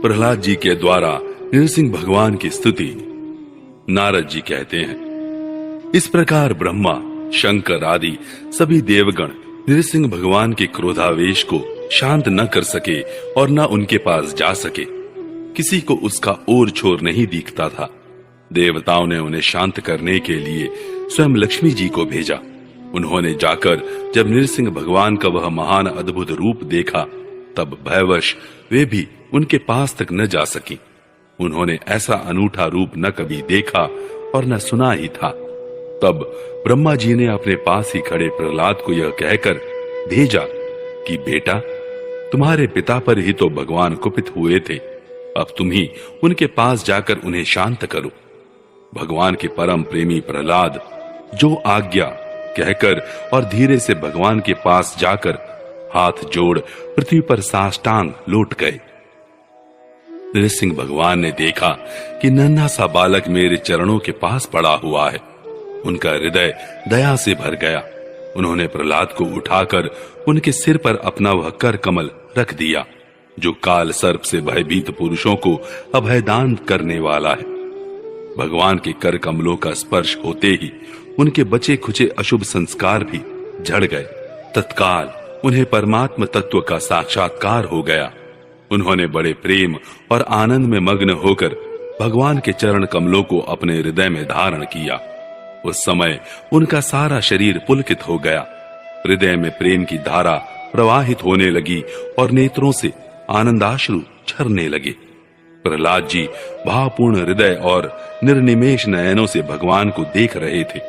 प्रहलाद जी के द्वारा नृसिंह भगवान की स्तुति। नारद जी कहते हैं, इस प्रकार ब्रह्मा, शंकर आदि सभी देवगण नृसिंह भगवान के क्रोधावेश को शांत न कर सके और न उनके पास जा सके। किसी को उसका ओर छोर नहीं दिखता था। देवताओं ने उन्हें शांत करने के लिए स्वयं लक्ष्मी जी को भेजा। उन्होंने जाकर जब नृसिंह भगवान का वह महान अद्भुत रूप देखा, तब भयवश वे भी उनके पास तक न जा सकी। उन्होंने ऐसा अनूठा रूप न कभी देखा और न सुना ही था। तब ब्रह्मा जी ने अपने पास ही खड़े प्रहलाद को यह कहकर भेजा कि बेटा, तुम्हारे पिता पर ही तो भगवान कुपित हुए थे, अब तुम ही उनके पास जाकर उन्हें शांत करो। भगवान के परम प्रेमी प्रहलाद जो आज्ञा कहकर और धीरे से भगवान के पास जाकर हाथ जोड़ पृथ्वी पर साष्टांग लौट गए। नृसिंह भगवान ने देखा कि नन्हा सा बालक मेरे चरणों के पास पड़ा हुआ है। उनका हृदय दया से भर गया। उन्होंने प्रहलाद को उठाकर उनके सिर पर अपना वह कर कमल रख दिया, जो काल सर्प से भयभीत पुरुषों को अभयदान करने वाला है। भगवान के कर कमलों का स्पर्श होते ही उनके बचे खुचे अशुभ संस्कार भी झड़ गए। तत्काल उन्हें परमात्म तत्व का साक्षात्कार हो गया। उन्होंने बड़े प्रेम और आनंद में मग्न होकर भगवान के चरण कमलों को अपने हृदय में धारण किया। उस समय उनका सारा शरीर पुलकित हो गया। हृदय में प्रेम की धारा प्रवाहित होने लगी और नेत्रों से आनंदाश्रु झरने लगे। प्रहलाद जी भावपूर्ण हृदय और निर्निमेष नयनों से भगवान को देख रहे थे।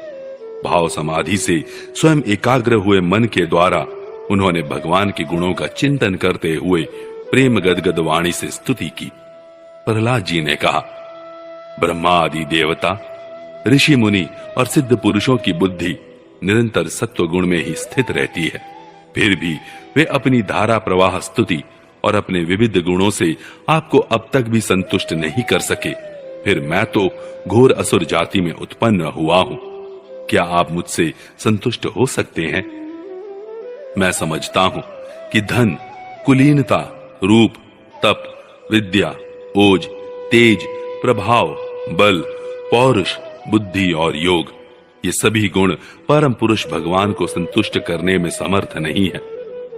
भाव समाधि से स्वयं एकाग्र हुए मन के द्वारा उन्होंने भगवान के गुणों का चिंतन करते हुए प्रेम गदगद वाणी से स्तुति की। प्रहलाद जी ने कहा, ब्रह्मा आदि देवता, ऋषि मुनि और सिद्ध पुरुषों की बुद्धि निरंतर सत्व गुण में ही स्थित रहती है, फिर भी वे अपनी धारा प्रवाह स्तुति और अपने विविध गुणों से आपको अब तक भी संतुष्ट नहीं कर सके। फिर मैं तो घोर असुर जाति में उत्पन्न हुआ हूं। क्या आप मुझसे संतुष्ट हो सकते हैं? मैं समझता हूं कि धन, कुलीनता, रूप, तप, विद्या, ओज, तेज, प्रभाव, बल, पौरुष, बुद्धि और योग, ये सभी गुण परम पुरुष भगवान को संतुष्ट करने में समर्थ नहीं है।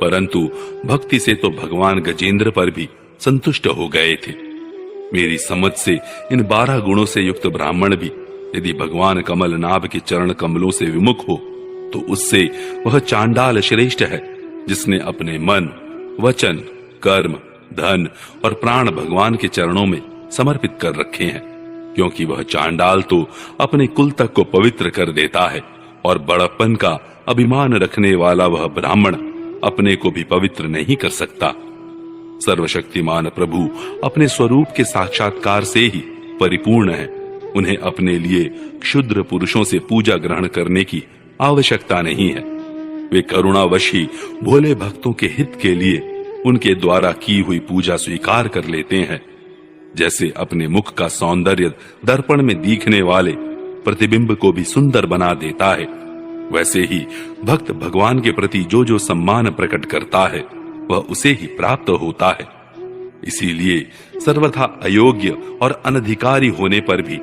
परंतु भक्ति से तो भगवान गजेंद्र पर भी संतुष्ट हो गए थे। मेरी समझ से इन 12 गुणों से युक्त ब्राह्मण भी यदि भगवान कमल नाभ के चरण कमलों से विमुख हो, तो उससे वह चांडाल श्रेष्ठ है, जिसने अपने मन, वचन, कर्म, धन और प्राण भगवान के चरणों में समर्पित कर रखे हैं। क्योंकि वह चांडाल तो अपने कुल तक को पवित्र कर देता है, और बड़प्पन का अभिमान रखने वाला वह ब्राह्मण अपने को भी पवित्र नहीं कर सकता। सर्वशक्तिमान प्रभु अपने स्वरूप के साक्षात्कार से ही परिपूर्ण है। उन्हें अपने लिए क्षुद्र पुरुषों से पूजा ग्रहण करने की आवश्यकता नहीं है। वे करुणावश ही भोले भक्तों के हित के लिए उनके द्वारा की हुई पूजा स्वीकार कर लेते हैं। जैसे अपने मुख का सौंदर्य दर्पण में दिखने वाले प्रतिबिंब को भी सुंदर बना देता है, वैसे ही भक्त भगवान के प्रति जो जो सम्मान प्रकट करता है, वह उसे ही प्राप्त होता है। इसीलिए सर्वथा अयोग्य और अनधिकारी होने पर भी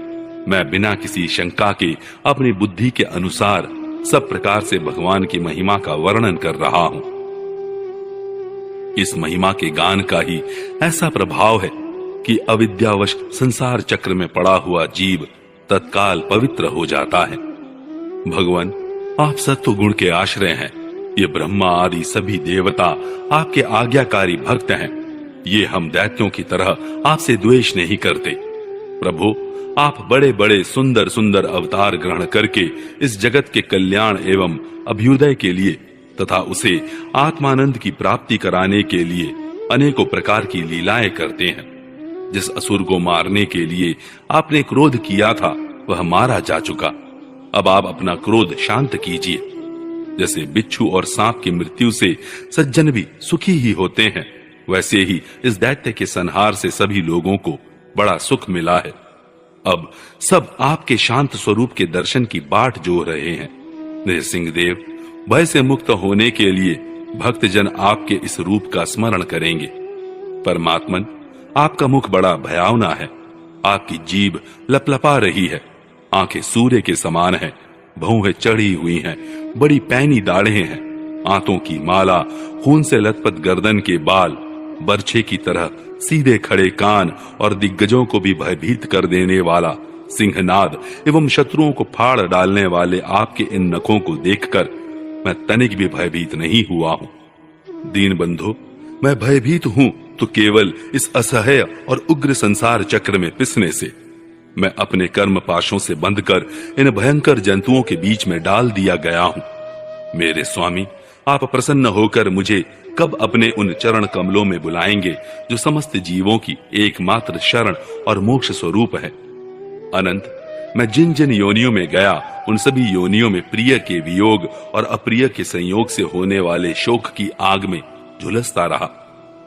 मैं बिना किसी शंका के अपनी बुद्धि के अनुसार सब प्रकार से भगवान की महिमा का वर्णन कर रहा हूं। इस महिमा के गान का ही ऐसा प्रभाव है कि अविद्यावश संसार चक्र में पड़ा हुआ जीव तत्काल पवित्र हो जाता है। भगवान, आप सत्व गुण के आश्रय हैं। ये ब्रह्मा आदि सभी देवता आपके आज्ञाकारी भक्त हैं। ये हम दैत्यों की तरह आपसे द्वेष नहीं करते। प्रभु, आप बड़े बड़े सुंदर सुंदर अवतार ग्रहण करके इस जगत के कल्याण एवं अभ्युदय के लिए तथा उसे आत्मानंद की प्राप्ति कराने के लिए अनेकों प्रकार की लीलाएं करते हैं। जिस असुर को मारने के लिए आपने क्रोध किया था, वह मारा जा चुका। अब आप अपना क्रोध शांत कीजिए। जैसे बिच्छू और सांप की मृत्यु से सज्जन भी सुखी ही होते हैं, वैसे ही इस दैत्य के संहार से सभी लोगों को बड़ा सुख मिला है। अब सब आपके शांत स्वरूप के दर्शन की बाट जोह रहे हैं। नृसिंह देव, भय से मुक्त होने के लिए भक्तजन आपके इस रूप का स्मरण करेंगे। परमात्मन, आपका मुख बड़ा भयावना है, आपकी जीभ लपलपा रही है, आंखें सूर्य के समान हैं, भौहें चढ़ी हुई हैं, बड़ी पैनी दाढ़ें हैं, आंतों की माला, खून से लथपथ गर्दन के बाल, बरछे की तरह सीधे खड़े कान और दिग्गजों को भी भयभीत कर देने वाला सिंहनाद एवं शत्रुओं को फाड़ डालने वाले आपके इन नखों को देखकर मैं तनिक भी भयभीत नहीं हुआ हूं। दीन बंधु, मैं भयभीत हूं तो केवल इस असह्य और उग्र संसार चक्र में पिसने से। मैं अपने कर्म पाशों से बंधकर इन भयंकर जंतुओं के बीच में डाल दिया गया हूं। मेरे स्वामी, आप प्रसन्न होकर मुझे कब अपने उन चरण कमलों में बुलाएंगे जो समस्त जीवों की एकमात्र शरण और मोक्ष स्वरूप है। अनंत, मैं जिन जिन योनियों में गया उन सभी योनियों में प्रिय के वियोग और अप्रिय के संयोग से होने वाले शोक की आग में झुलसता रहा।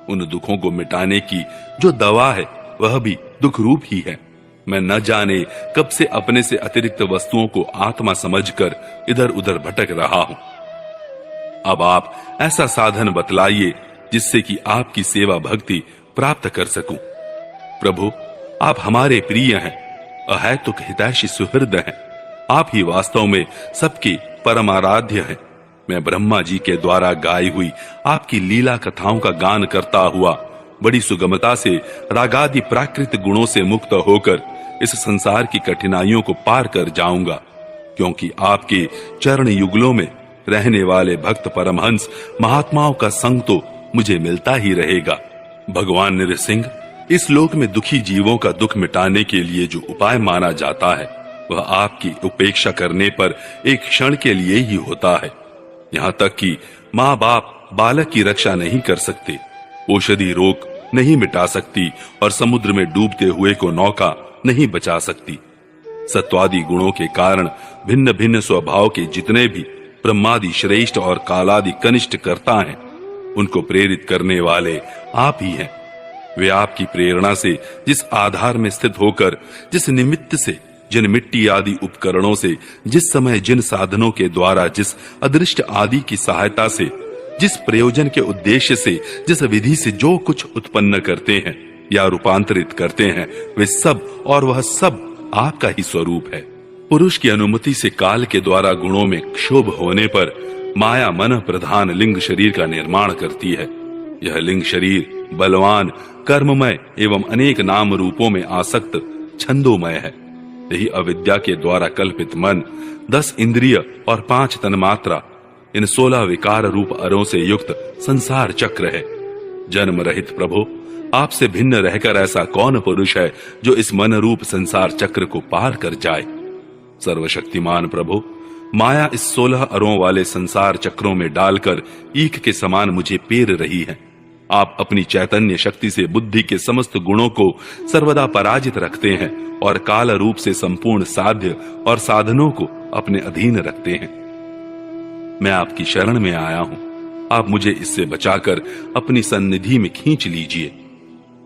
उन दुखों को मिटाने की जो दवा है वह भी दुख रूप ही है। मैं न जाने कब से अपने से अतिरिक्त वस्तुओं को आत्मा समझकर इधर उधर भटक रहा हूं। अब आप ऐसा साधन बतलाइए जिससे कि आपकी सेवा भक्ति प्राप्त कर सकूं। प्रभु, आप हमारे प्रिय हैं, अहैतुक हितैषी सुहृद हैं। आप ही वास्तव में सबके परमाराध्य हैं। मैं ब्रह्मा जी के द्वारा गाई हुई आपकी लीला कथाओं का गान करता हुआ बड़ी सुगमता से रागादि प्राकृत गुणों से मुक्त होकर इस संसार की कठिनाइयों को पार कर जाऊंगा, क्योंकि आपके चरण युगलों में रहने वाले भक्त परमहंस महात्माओं का संग तो मुझे मिलता ही रहेगा। भगवान नृसिंह, इस लोक में दुखी जीवों का दुख मिटाने के लिए जो उपाय माना जाता है वह आपकी उपेक्षा करने पर एक क्षण के लिए ही होता है। यहाँ तक कि माँ बाप बालक की रक्षा नहीं कर सकते, औषधि रोग नहीं मिटा सकती और समुद्र में डूबते हुए को नौका नहीं बचा सकती। सत्वादि गुणों के कारण भिन्न भिन्न स्वभाव के जितने भी ब्रह्मादि श्रेष्ठ और कालादि कनिष्ठ करता हैं, उनको प्रेरित करने वाले आप ही हैं। वे आपकी प्रेरणा से जिस आधार में स्थित होकर, जिस निमित्त से, जिन मिट्टी आदि उपकरणों से, जिस समय जिन साधनों के द्वारा, जिस अदृष्ट आदि की सहायता से, जिस प्रयोजन के उद्देश्य से, जिस विधि से जो कुछ उत्पन्न करते हैं या रूपांतरित करते हैं, वे सब और वह सब आपका ही स्वरूप है। पुरुष की अनुमति से काल के द्वारा गुणों में क्षोभ होने पर माया मन प्रधान लिंग शरीर का निर्माण करती है। यह लिंग शरीर बलवान, कर्ममय एवं अनेक नाम रूपों में आसक्त छंदोमय है। यही अविद्या के द्वारा कल्पित मन, 10 इंद्रिय और 5 तन्मात्रा, इन 16 विकार रूप अरों से युक्त संसार चक्र है। जन्म रहित प्रभु, आपसे भिन्न रहकर ऐसा कौन पुरुष है जो इस मन रूप संसार चक्र को पार कर जाए। सर्वशक्तिमान प्रभु, माया इस 16 अरों वाले संसार चक्रों में डालकर ईख के समान मुझे पेर रही है। आप अपनी चैतन्य शक्ति से बुद्धि के समस्त गुणों को सर्वदा पराजित रखते हैं और काल रूप से संपूर्ण साध्य और साधनों को अपने अधीन रखते हैं। मैं आपकी शरण में आया हूं, आप मुझे इससे बचाकर अपनी सन्निधि में खींच लीजिए।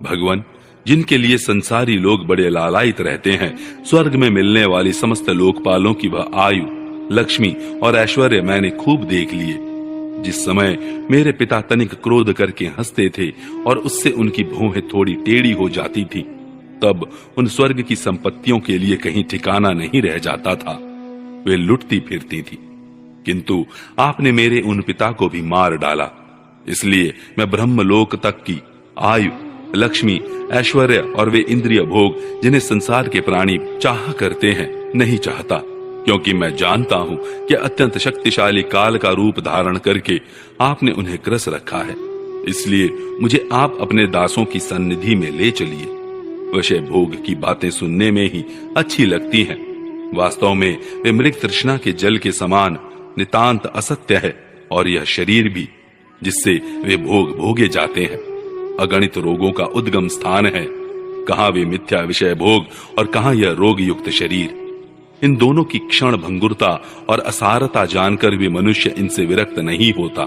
भगवान, जिनके लिए संसारी लोग बड़े लालायित रहते हैं, स्वर्ग में मिलने वाली समस्त लोकपालों की वह आयु, लक्ष्मी और ऐश्वर्य मैंने खूब देख लिए। जिस समय मेरे पिता तनिक क्रोध करके हंसते थे और उससे उनकी भौहें थोड़ी टेढ़ी हो जाती थी, तब उन स्वर्ग की संपत्तियों के लिए कहीं ठिकाना नहीं रह जाता था, वे लुटती फिरती थी। किंतु आपने मेरे उन पिता को भी मार डाला, इसलिए मैं ब्रह्मलोक तक की आयु, लक्ष्मी, ऐश्वर्य और वे इंद्रिय भोग जिन्हें संसार के प्राणी चाह करते हैं, नहीं चाहता, क्योंकि मैं जानता हूं कि अत्यंत शक्तिशाली काल का रूप धारण करके आपने उन्हें ग्रस रखा है। इसलिए मुझे आप अपने दासों की सन्निधि में ले चलिए। विषय भोग की बातें सुनने में ही अच्छी लगती हैं, वास्तव में वे मृग तृष्णा के जल के समान नितांत असत्य है, और यह शरीर भी जिससे वे भोग भोगे जाते हैं अगणित रोगों का उद्गम स्थान है। कहां वे मिथ्या विषय भोग और कहां यह रोग युक्त शरीर। इन दोनों की क्षण भंगुरता और असारता जानकर भी मनुष्य इनसे विरक्त नहीं होता।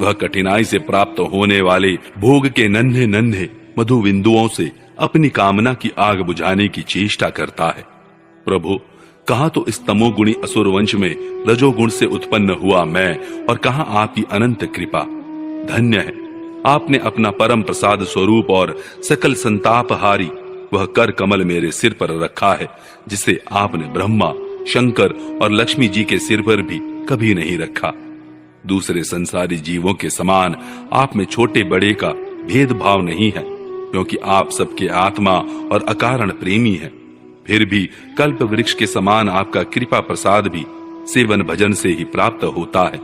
वह कठिनाई से प्राप्त होने वाले भोग के नन्हे नन्हे मधु बिंदुओं से अपनी कामना की आग बुझाने की चेष्टा करता है। प्रभु, कहां तो इस तमोगुणी असुर वंश में रजोगुण से उत्पन्न हुआ मैं, और कहां आपकी अनंत कृपा। धन्य है आपने अपना परम प्रसाद स्वरूप और सकल संतापहारी वह कर कमल मेरे सिर पर रखा है, जिसे आपने ब्रह्मा, शंकर और लक्ष्मी जी के सिर पर भी कभी नहीं रखा। दूसरे संसारी जीवों के समान आप में छोटे बड़े का भेदभाव नहीं है, क्योंकि आप सबके आत्मा और अकारण प्रेमी हैं। फिर भी कल्प वृक्ष के समान आपका कृपा प्रसाद भी सेवन भजन से ही प्राप्त होता है।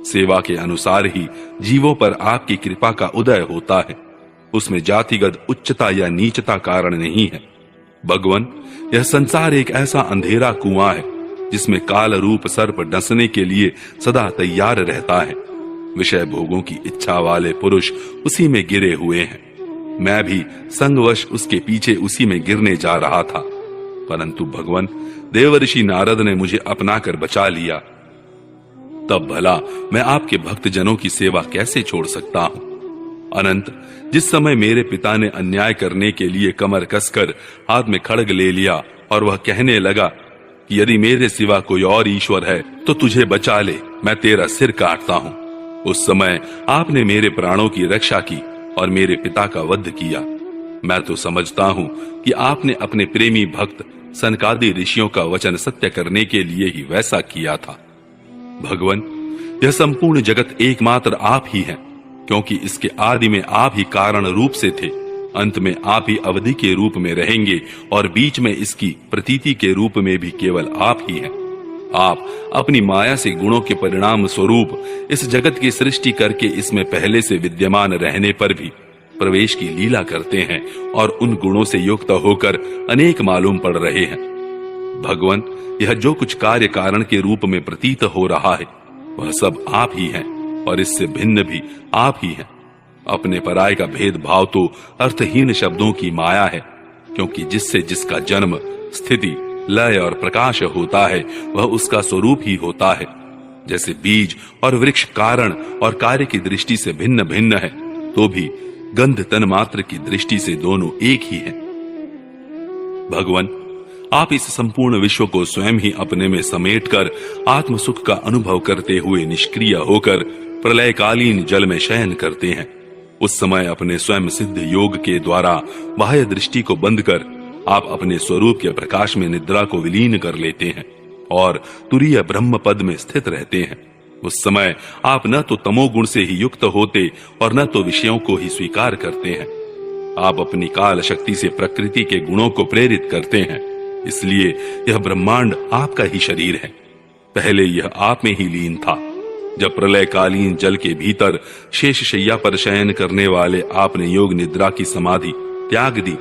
सेवा के अनुसार ही जीवों पर आपकी कृपा का उदय होता है। उसमें जातिगत उच्चता या नीचता कारण नहीं है। भगवान, यह संसार एक ऐसा अंधेरा कुआं है जिसमें काल रूप सर्प डसने के लिए सदा तैयार रहता है। विषय भोगों की इच्छा वाले पुरुष उसी में गिरे हुए हैं। मैं भी संगवश उसके पीछे उसी में गिरने जा रहा था, परंतु भगवान, देवर्षि नारद ने मुझे अपनाकर बचा लिया। तब भला मैं आपके भक्त जनों की सेवा कैसे छोड़ सकता हूं? अनंत, जिस समय मेरे पिता ने अन्याय करने के लिए कमर कसकर हाथ में खड्ग ले लिया और वह कहने लगा कि यदि मेरे सिवा कोई और ईश्वर है तो तुझे बचा ले, मैं तेरा सिर काटता हूं, उस समय आपने मेरे प्राणों की रक्षा की और मेरे पिता का वध किया। मैं तो समझता हूं कि आपने अपने प्रेमी भक्त सनकादि ऋषियों का वचन सत्य करने के लिए ही वैसा किया था। भगवान, यह संपूर्ण जगत एकमात्र आप ही हैं, क्योंकि इसके आदि में आप ही कारण रूप से थे, अंत में आप ही अवधि के रूप में रहेंगे और बीच में इसकी प्रतीति के रूप में भी केवल आप ही हैं। आप अपनी माया से गुणों के परिणाम स्वरूप इस जगत की सृष्टि करके इसमें पहले से विद्यमान रहने पर भी प्रवेश की लीला करते हैं और उन गुणों से युक्त होकर अनेक मालूम पड़ रहे हैं। भगवान, यह जो कुछ कार्य कारण के रूप में प्रतीत हो रहा है वह सब आप ही हैं और इससे भिन्न भी आप ही हैं। अपने पराय का भेदभाव तो अर्थहीन शब्दों की माया है, क्योंकि जिससे जिसका जन्म, स्थिति, लय और प्रकाश होता है वह उसका स्वरूप ही होता है। जैसे बीज और वृक्ष कारण और कार्य की दृष्टि से भिन्न भिन्न है, तो भी गंध तन मात्र की दृष्टि से दोनों एक ही हैं। भगवान, आप इस संपूर्ण विश्व को स्वयं ही अपने में समेटकर आत्म सुख का अनुभव करते हुए निष्क्रिय होकर प्रलयकालीन जल में शयन करते हैं। उस समय अपने स्वयं सिद्ध योग के द्वारा बाह्य दृष्टि को बंद कर आप अपने स्वरूप के प्रकाश में निद्रा को विलीन कर लेते हैं और तुरीय ब्रह्म पद में स्थित रहते हैं। उस समय आप न तो तमोगुण से ही युक्त होते और न तो विषयों को ही स्वीकार करते हैं। आप अपनी काल शक्ति से प्रकृति के गुणों को प्रेरित करते हैं, इसलिए यह ब्रह्मांड आपका ही शरीर है। पहले यह आप में ही लीन था। जब प्रलयकालीन जल के भीतर शेष शैया पर शयन करने वाले आपने योग निद्रा की समाधि त्याग दी,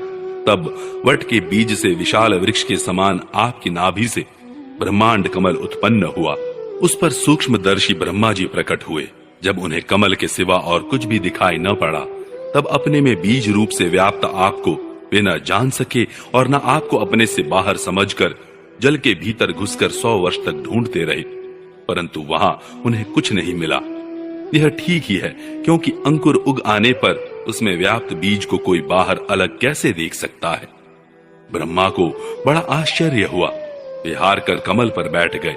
तब वट के बीज से विशाल वृक्ष के समान आपकी नाभि से ब्रह्मांड कमल उत्पन्न हुआ। उस पर सूक्ष्मदर्शी ब्रह्मा जी प्रकट हुए। जब उन्हें कमल के सिवा और कुछ भी दिखाई न पड़ा, तब अपने में बीज रूप से व्याप्त आपको वे न जान सके और न आपको अपने से बाहर समझकर जल के भीतर घुसकर 100 वर्ष तक ढूंढते रहे, परंतु वहां उन्हें कुछ नहीं मिला। यह ठीक ही है, क्योंकि अंकुर उग आने पर उसमें व्याप्त बीज को कोई बाहर अलग कैसे देख सकता है। ब्रह्मा को बड़ा आश्चर्य हुआ। वे हार कर कमल पर बैठ गए।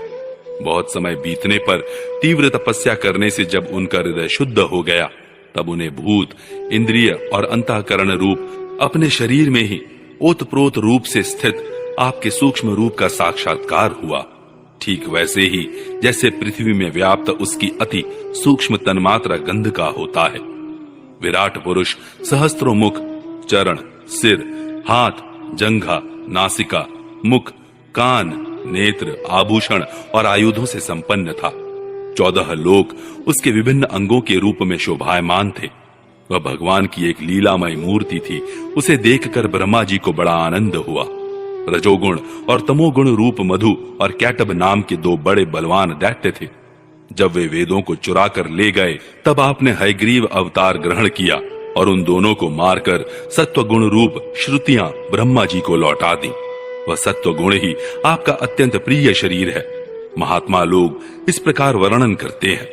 बहुत समय बीतने पर तीव्र तपस्या करने से जब उनका हृदय शुद्ध हो गया, तब उन्हें भूत, इंद्रिय और अंतःकरण रूप अपने शरीर में ही ओतप्रोत रूप से स्थित आपके सूक्ष्म रूप का साक्षात्कार हुआ। ठीक वैसे ही जैसे पृथ्वी में व्याप्त उसकी अति सूक्ष्म तन्मात्रा गंध का होता है। विराट पुरुष सहस्त्रों मुख, चरण, सिर, हाथ, जंघा, नासिका, मुख, कान, नेत्र, आभूषण और आयुधों से संपन्न था। 14 लोक उसके विभिन्न अंगों के रूप में शोभायमान थे। वह भगवान की एक लीलामय मूर्ति थी। उसे देखकर ब्रह्मा जी को बड़ा आनंद हुआ। रजोगुण और तमोगुण रूप मधु और कैटब नाम के 2 बड़े बलवान दैत्य थे। जब वे वेदों को चुरा कर ले गए, तब आपने हयग्रीव अवतार ग्रहण किया और उन दोनों को मारकर सत्वगुण रूप श्रुतियां ब्रह्मा जी को लौटा दी। वह सत्वगुण ही आपका अत्यंत प्रिय शरीर है। महात्मा लोग इस प्रकार वर्णन करते हैं।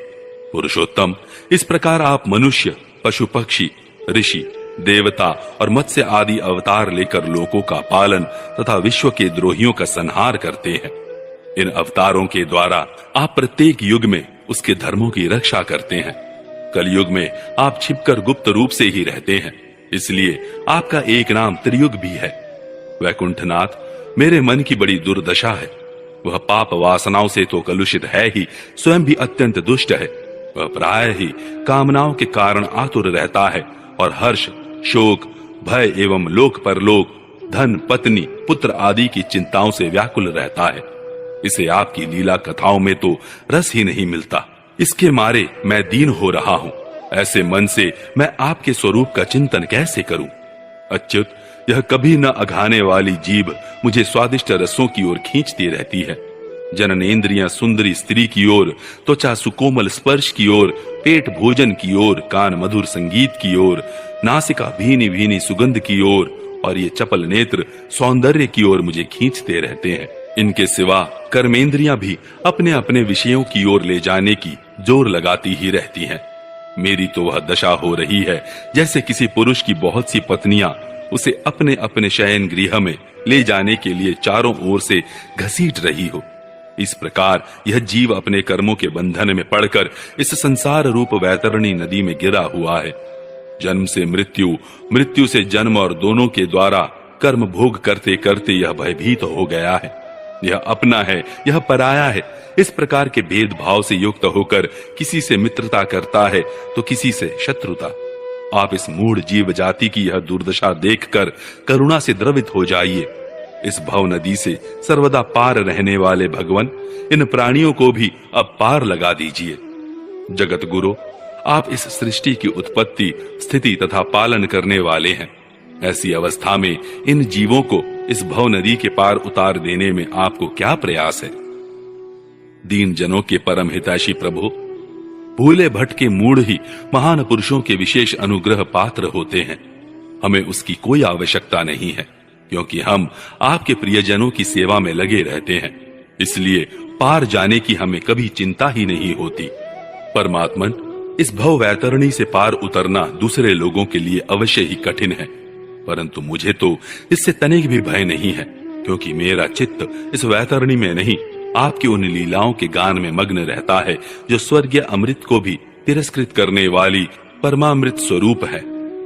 पुरुषोत्तम, इस प्रकार आप मनुष्य, पशु पक्षी, ऋषि, देवता और मत्स्य आदि अवतार लेकर लोकों का पालन तथा विश्व के द्रोहियों का संहार करते हैं। इन अवतारों के द्वारा आप प्रत्येक युग में उसके धर्मों की रक्षा करते हैं। कलयुग में आप छिपकर गुप्त रूप से ही रहते हैं, इसलिए आपका एक नाम त्रियुग भी है। वैकुंठनाथ, मेरे मन की बड़ी दुर्दशा है। वह पाप वासनाओं से तो कलुषित है ही, स्वयं भी अत्यंत दुष्ट है। वह प्राय ही कामनाओं के कारण आतुर रहता है और हर्ष, शोक, भय एवं लोक परलोक, धन, पत्नी, पुत्र आदि की चिंताओं से व्याकुल रहता है। इसे आपकी लीला कथाओं में तो रस ही नहीं मिलता। इसके मारे मैं दीन हो रहा हूँ। ऐसे मन से मैं आपके स्वरूप का चिंतन कैसे करूं? अच्युत, यह कभी न अघाने वाली जीभ मुझे स्वादिष्ट रसों की ओर खींचती रहती है। जननेंद्रियां सुंदरी स्त्री की ओर, त्वचा सुकोमल स्पर्श की ओर, पेट भोजन की ओर, कान मधुर संगीत की ओर, नासिका भीनी भीनी सुगंध की ओर और ये चपल नेत्र सौंदर्य की ओर मुझे खींचते रहते हैं। इनके सिवा कर्मेंद्रियां भी अपने अपने विषयों की ओर ले जाने की जोर लगाती ही रहती हैं। मेरी तो वह दशा हो रही है जैसे किसी पुरुष की बहुत सी पत्नियां उसे अपने अपने शयन गृह में ले जाने के लिए चारों ओर से घसीट रही हो। इस प्रकार यह जीव अपने कर्मों के बंधन में पड़कर इस संसार रूप वैतरणी नदी में गिरा हुआ है। जन्म से मृत्यु, मृत्यु से जन्म और दोनों के द्वारा कर्म भोग करते करते यह भयभीत हो गया है। यह अपना है, यह पराया है। इस प्रकार के भेदभाव से युक्त होकर किसी से मित्रता करता है तो किसी से शत्रुता। आप इस मूढ़ जीव जाति की यह दुर्दशा देखकर करुणा से द्रवित हो जाइए। इस भव नदी से सर्वदा पार रहने वाले भगवान, इन प्राणियों को भी अब पार लगा दीजिए। जगत गुरु, आप इस सृष्टि की उत्पत्ति, स्थिति तथा पालन करने वाले हैं। ऐसी अवस्था में इन जीवों को इस भव नदी के पार उतार देने में आपको क्या प्रयास है? दीन जनों के परम हितैषी प्रभु, भूले भटके मूढ़ ही महान पुरुषों के विशेष अनुग्रह पात्र होते हैं। हमें उसकी कोई आवश्यकता नहीं है, क्योंकि हम आपके प्रियजनों की सेवा में लगे रहते हैं। इसलिए पार जाने की हमें कभी चिंता ही नहीं होती। परमात्मन, इस भव वैतरणी से पार उतरना दूसरे लोगों के लिए अवश्य ही कठिन है, परंतु मुझे तो इससे तनिक भी भय नहीं है, क्योंकि मेरा चित्त इस वैतरणी में नहीं, आपकी उन लीलाओं के गान में मग्न रहता है जो स्वर्गीय अमृत को भी तिरस्कृत करने वाली परमामृत स्वरूप है।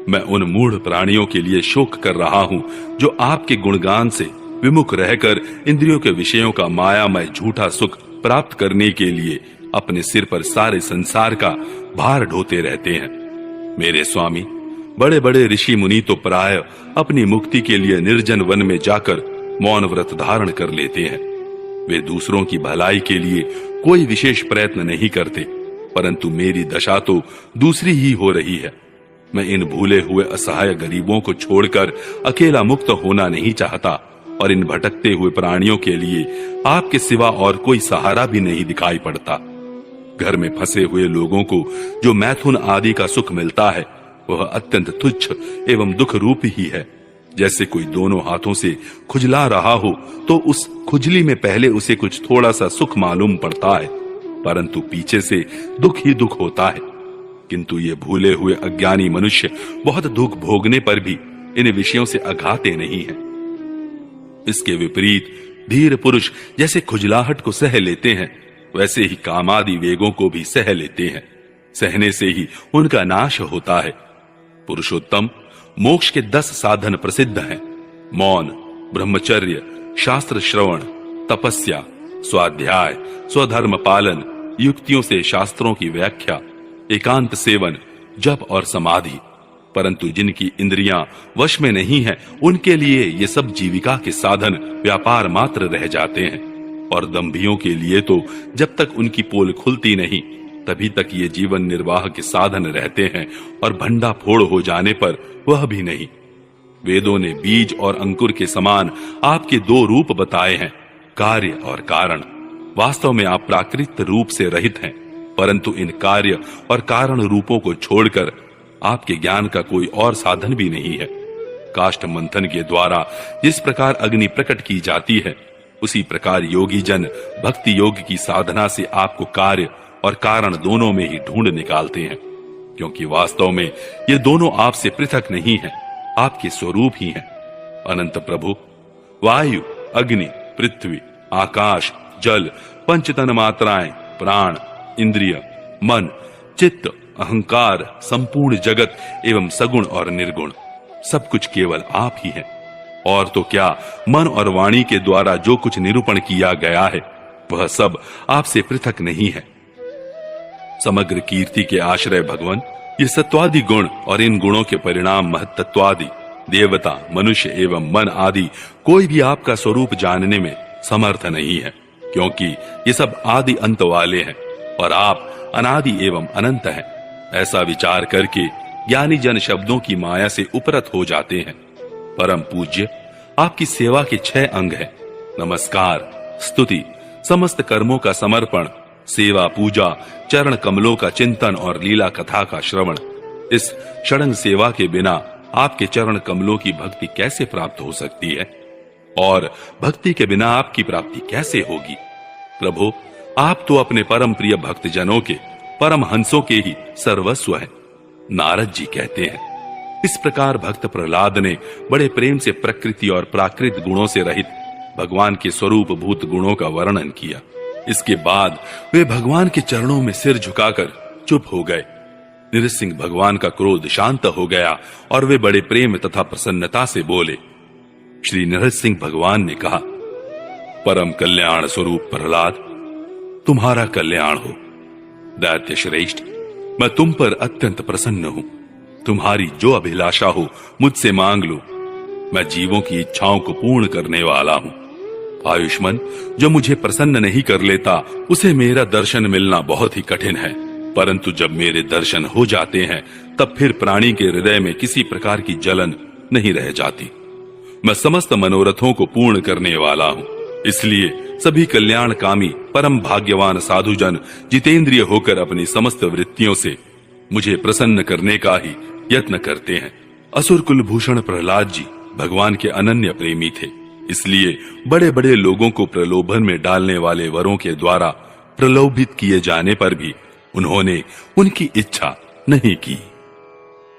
मैं उन मूढ़ प्राणियों के लिए शोक कर रहा हूँ जो आपके गुणगान से विमुख रहकर इंद्रियों के विषयों का मायामय झूठा सुख प्राप्त करने के लिए अपने सिर पर सारे संसार का भार ढोते रहते हैं। मेरे स्वामी, बड़े बड़े ऋषि मुनि तो प्राय अपनी मुक्ति के लिए निर्जन वन में जाकर मौन व्रत धारण कर लेते हैं। वे दूसरों की भलाई के लिए कोई विशेष प्रयत्न नहीं करते, परंतु मेरी दशा तो दूसरी ही हो रही है। मैं इन भूले हुए असहाय गरीबों को छोड़कर अकेला मुक्त होना नहीं चाहता और इन भटकते हुए प्राणियों के लिए आपके सिवा और कोई सहारा भी नहीं दिखाई पड़ता। घर में फंसे हुए लोगों को जो मैथुन आदि का सुख मिलता है वह अत्यंत तुच्छ एवं दुख रूप ही है। जैसे कोई दोनों हाथों से खुजला रहा हो तो उस खुजली में पहले उसे कुछ थोड़ा सा सुख मालूम पड़ता है, परंतु पीछे से दुख ही दुख होता है। किंतु ये भूले हुए अज्ञानी मनुष्य बहुत दुख भोगने पर भी इन विषयों से अघाते नहीं हैं। इसके विपरीत धीर पुरुष जैसे खुजलाहट को सह लेते हैं, वैसे ही कामादि वेगों को भी सह लेते हैं। सहने से ही उनका नाश होता है। पुरुषोत्तम, मोक्ष के 10 साधन प्रसिद्ध हैं। मौन, ब्रह्मचर्य, शास्त्र श्रवण, तपस्या, स्वाध्याय, स्वधर्म पालन, युक्तियों से शास्त्रों की व्याख्या, एकांत सेवन, जप और समाधि। परंतु जिनकी इंद्रियां वश में नहीं है, उनके लिए ये सब जीविका के साधन व्यापार मात्र रह जाते हैं। और दंभियों के लिए तो जब तक उनकी पोल खुलती नहीं, तभी तक ये जीवन निर्वाह के साधन रहते हैं, और भंडा फोड़ हो जाने पर वह भी नहीं। वेदों ने बीज और अंकुर के समान आपके 2 रूप बताए हैं, कार्य और कारण। वास्तव में आप प्राकृत रूप से रहित हैं, परंतु इन कार्य और कारण रूपों को छोड़कर आपके ज्ञान का कोई और साधन भी नहीं है। काष्ठ मंथन के द्वारा जिस प्रकार अग्नि प्रकट की जाती है, उसी प्रकार योगी जन भक्ति योग की साधना से आपको कार्य और कारण दोनों में ही ढूंढ निकालते हैं, क्योंकि वास्तव में ये दोनों आपसे पृथक नहीं हैं, आपके स्वरूप ही हैं। अनंत प्रभु, वायु, अग्नि, पृथ्वी, आकाश, जल, पंच तन मात्राएं, प्राण, इंद्रिय, मन, चित्त, अहंकार, संपूर्ण जगत एवं सगुण और निर्गुण सब कुछ केवल आप ही हैं। और तो क्या, मन और वाणी के द्वारा जो कुछ निरूपण किया गया है वह सब आपसे पृथक नहीं है। समग्र कीर्ति के आश्रय भगवान, ये सत्वादि गुण और इन गुणों के परिणाम महत्त्वादि देवता, मनुष्य एवं मन आदि कोई भी आपका स्वरूप जानने में समर्थ नहीं है, क्योंकि ये सब आदि अंत वाले हैं और आप अनादि एवं अनंत हैं। ऐसा विचार करके ज्ञानी जन शब्दों की माया से उपरत हो जाते हैं। परम पूज्य, आपकी सेवा के 6 अंग हैं: नमस्कार, स्तुति, समस्त कर्मों का समर्पण, सेवा, पूजा, चरण कमलों का चिंतन और लीला कथा का श्रवण। इस षडंग सेवा के बिना आपके चरण कमलों की भक्ति कैसे प्राप्त हो सकती है, और भक्ति के बिना आपकी प्राप्ति कैसे होगी? प्रभु, आप तो अपने परम प्रिय भक्तजनों के, परम हंसों के ही सर्वस्व हैं। नारद जी कहते हैं, इस प्रकार भक्त प्रहलाद ने बड़े प्रेम से प्रकृति और प्राकृत गुणों से रहित भगवान के स्वरूप भूत गुणों का वर्णन किया। इसके बाद वे भगवान के चरणों में सिर झुकाकर चुप हो गए। नृसिंह भगवान का क्रोध शांत हो गया और वे बड़े प्रेम तथा प्रसन्नता से बोले। श्री नृसिंह भगवान ने कहा, परम कल्याण स्वरूप प्रहलाद, तुम्हारा कल्याण हो। दैत्य श्रेष्ठ, मैं तुम पर अत्यंत प्रसन्न हूं। तुम्हारी जो अभिलाषा हो मुझसे मांग लो। मैं जीवों की इच्छाओं को पूर्ण करने वाला हूं। आयुष्मान, जो मुझे प्रसन्न नहीं कर लेता उसे मेरा दर्शन मिलना बहुत ही कठिन है, परंतु जब मेरे दर्शन हो जाते हैं तब फिर प्राणी के हृदय में किसी प्रकार की जलन नहीं रह जाती। मैं समस्त मनोरथों को पूर्ण करने वाला हूं, इसलिए सभी कल्याणकामी परम भाग्यवान साधुजन जितेंद्रिय होकर अपनी समस्त वृत्तियों से मुझे प्रसन्न करने का ही यत्न करते हैं। असुर कुलभूषण प्रहलाद जी भगवान के अनन्य प्रेमी थे, इसलिए बड़े बड़े लोगों को प्रलोभन में डालने वाले वरों के द्वारा प्रलोभित किए जाने पर भी उन्होंने उनकी इच्छा नहीं की।